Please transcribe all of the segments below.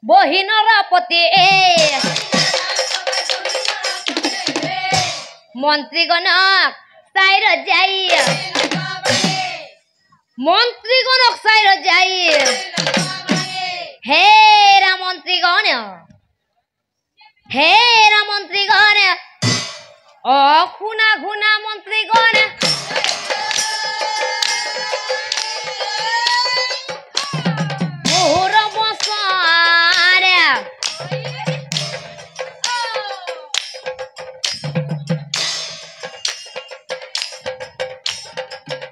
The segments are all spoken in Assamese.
বহিনৰ পতি মন্ত্ৰীগণক চাই ৰজাই মন্ত্ৰীগণক চাই ৰজাই হেৰা মন্ত্ৰীগণ অ শুনা শুনা মন্ত্ৰীগণ মোহৰ বছৰে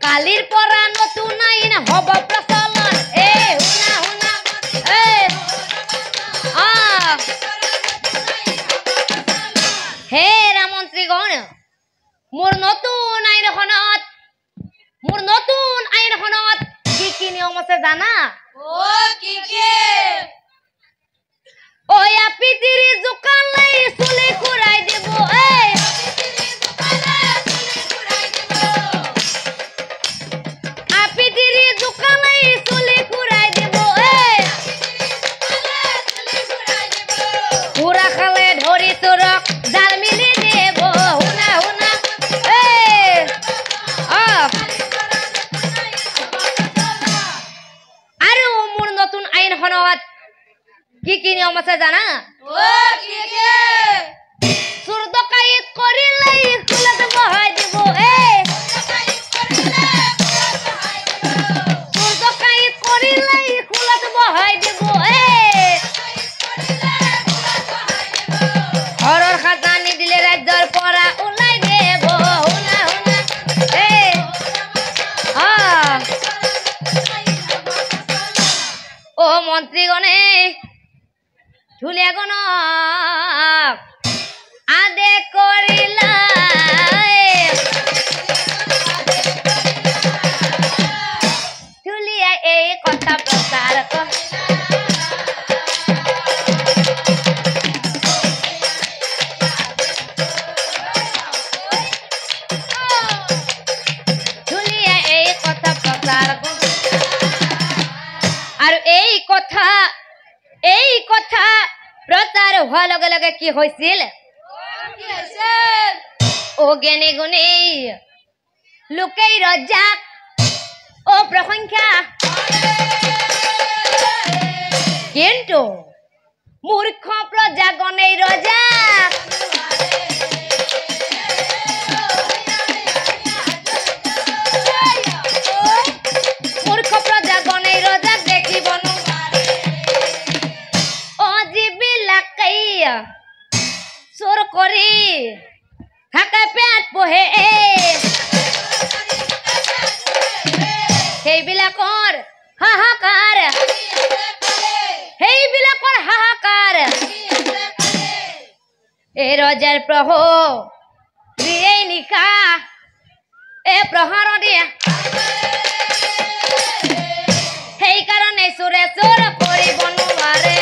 কালিৰ পৰা নতুন আইন হ'ব প্ৰচলন শুনা শুনা হেৰা মন্ত্ৰীগণ মোৰ নতুন আইনখনত কি কি নিয়ম আছে জানা পিতিৰি জোকালে চুলি খুৰাই দিব পিতিৰি জোকালে চুলি খুৰাই দিব পুৰা খালে ধৰি তোৰক জাল মিলি দিব শুনা শুনা আৰু মোৰ নতুন আইনখনত কি কি নিয়ম আছে জানা চুৰ ডকাইত কৰিলে স্কুলত বহাই দিব চুৰ ডকাইত কৰিলে স্কুলত বহাই দিব ঘৰৰ খাজানি দিলে ৰাজ্যৰ পৰা ওলাই দিব শুনা শুনা অ মন্ত্ৰীগণে ঢুলীয়াগণক আদেশ কৰিলা ঢুলীয়াই এই কথা প্ৰচাৰ আৰু এই কথা প্ৰচাৰ হোৱাৰ লগে লগে কি হৈছিল জ্ঞানী গুণী লোকেই ৰজাক প্ৰশংসা কিন্তু মূৰ্খ প্ৰজাগণেই ৰজাক মূৰ্খ প্ৰজাগণেই ৰজাক দেখিব চোৰ কৰি থাকে পেট পোহে সেইবিলাকৰ হাহাকাৰ এই ৰজাৰ প্ৰভু এই নিশা প্ৰহাৰ দিয়ে সেইকাৰণে চোৰে চোৰ কৰিব নোৱাৰে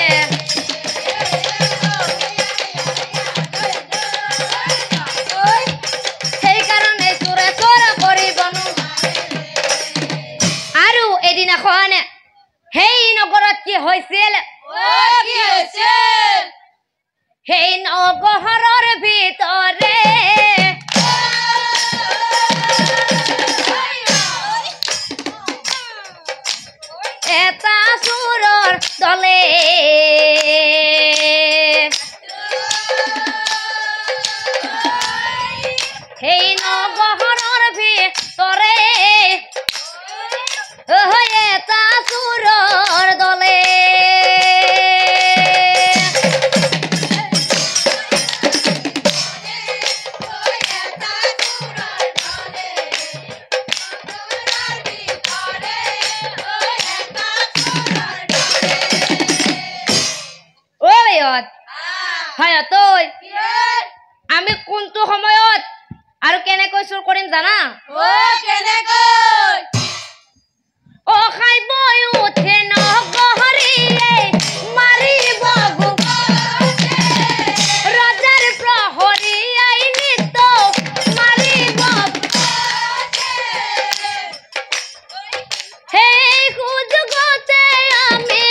সেই নগৰত কি হৈছিল সেই নগৰৰ ভিতৰে এটা চোৰৰ দলে সেই নগৰৰ ভিতৰে এটা চোৰৰ দলে আমি কোনটো সময়ত আৰু কেনেকৈ চুৰ কৰিম জানা খাই বই উঠে নগৰীয়ে মাৰিব ৰজাৰ প্ৰহৰী আইনিত মাৰিব সেই সুযোগতে আমি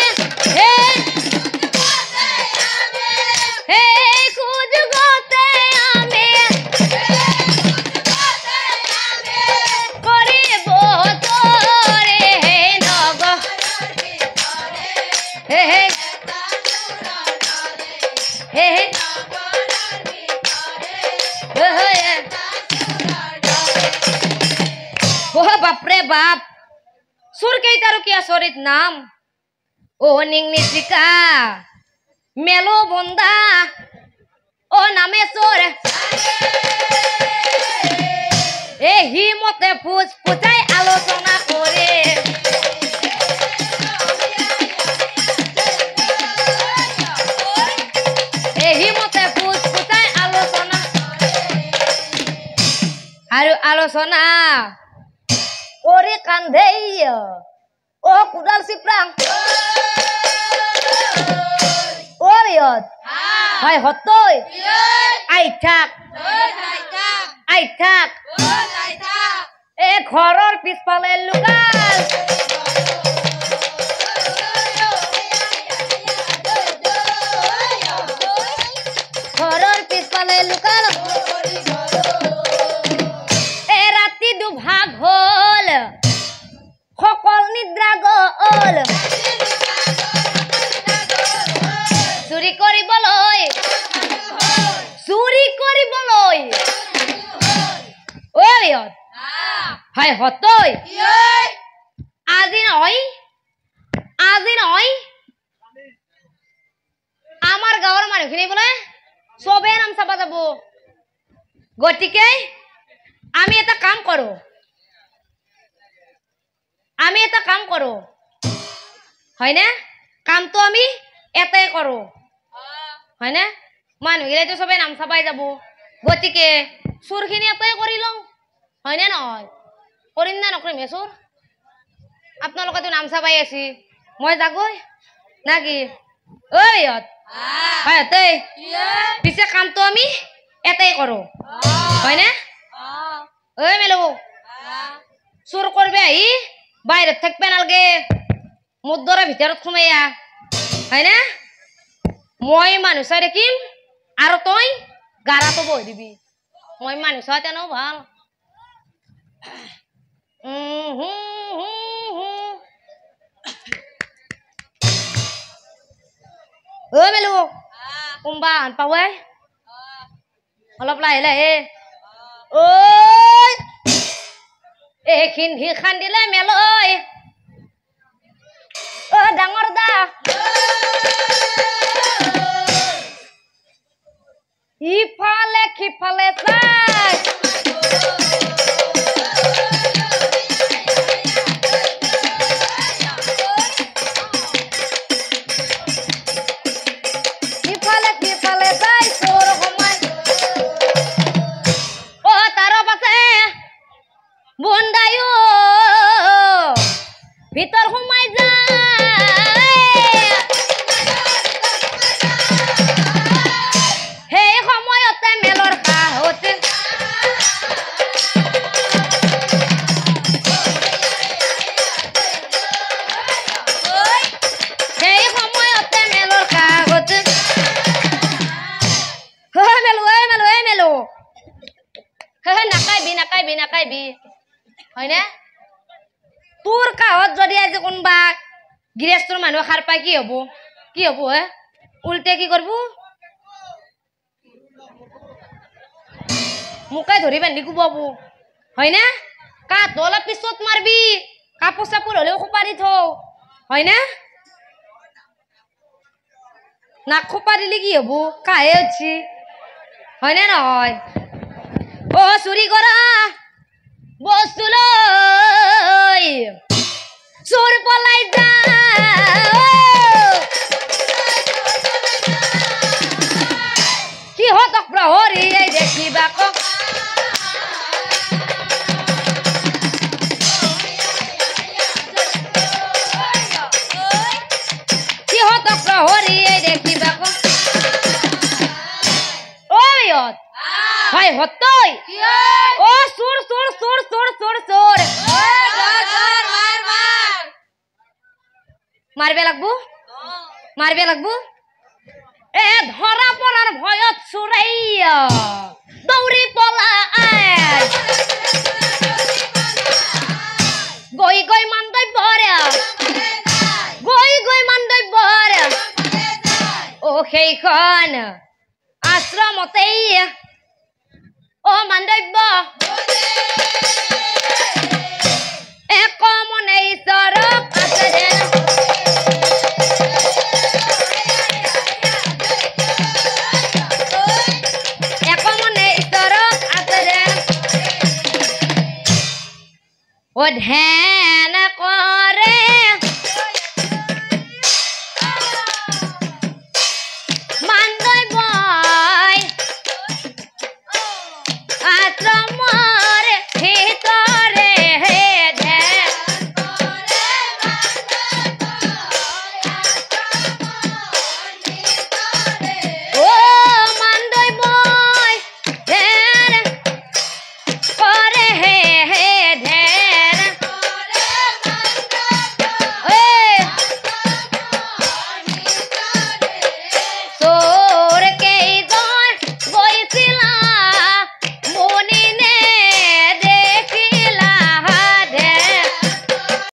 সুর কেইটারো কি আসরিত নাম ও নিং নিচিকা মেলো বন্দা ও নামে সোর এ হিমতে ফুস ফুচাই আলোচনা করে এ হিমতে ফুস ফুচাই আলোচনা আর আলোচনা ওরে কান্ধেই ও কুদাল সিপ্রাং ও ইয়ত হয় হতই আই থাক এ ঘৰৰ পিছফালে লুকাল ঘৰৰ পিছফালে লুকাল এ ৰাতি দুভাগ হল সকল নিদ্ৰা গল চুৰি কৰিবলৈ হয় হতই আজি নহয় আমাৰ গাঁৱৰ মানুহখিনি বোলে চবে নাম চাবা যাব গতিকে আমি এটা কাম কৰো হয় না কামটো আমি এটাই কৰো হয় না মানুহগিলাইতো চবে নাম চাবাই যাব গতিকে চুৰখিনি এটাই কৰি লওঁ হয় না নহয় কৰিম না নকৰিম হে চুৰ আপোনালোকেতো নাম চাবাই আছি মই যাগৈ নাকি ঐ ইহঁত হয় পিছে কামটো আমি এটাই কৰো হয় না ঐ মেলো চুৰ কৰবে আহি বাহিৰত থাকবে নালগে মোৰ দৰে ভিতৰত সোমাইয়া হয় না মই মানুহ চাই দেখিম আৰু তই গাৰাটো বহি দিবি মই মানুহ চাই তেনে ভাল ঐ মেলো কোনবা আন পাৱে অলপ লাহে লাহে ঐ এইখিনি খান্দিলে মেলৈ অ ডাঙৰ দা ইফালে সিফালে চাই ভিতৰ ঘুমাই যায় সেই সময়তে মেলৰ কাহতে সেই সময়তে মেলৰ কাহতে মেলো নাকাইবি হয় না তোৰ কাহত যদি আজি কোনবা গৃহস্থৰ মানুহ খাৰ পাই কি হব হে উল্টে কি কৰব মুকাই ধৰি বান্ধি কুবাব হয় না কাঠ অলপ পিছত মাৰবি কাপোৰ চাপোৰ হলেও খোপাৰি থওঁ হয় না নাক খোপাৰিলে কি হব কাহে উঠছি হয় না নহয় অ চুৰি কৰা বস্তু লৈ চোৰ পলাই সিহঁতক প্ৰহৰীয়ে দেখিবা কক সিহঁতক প্ৰহৰীয়ে দেখিবা কক ঐ ইহঁত হয় হতই ও চোৰ মারবে লাগবো এ ধরা পড়ার ভয়ত চুরাইয়া দৌড়ি পলা গই মান্দব্য ও সেইখন আশ্রমতেই ও মান্দব্য এক মনে ঈশ্বর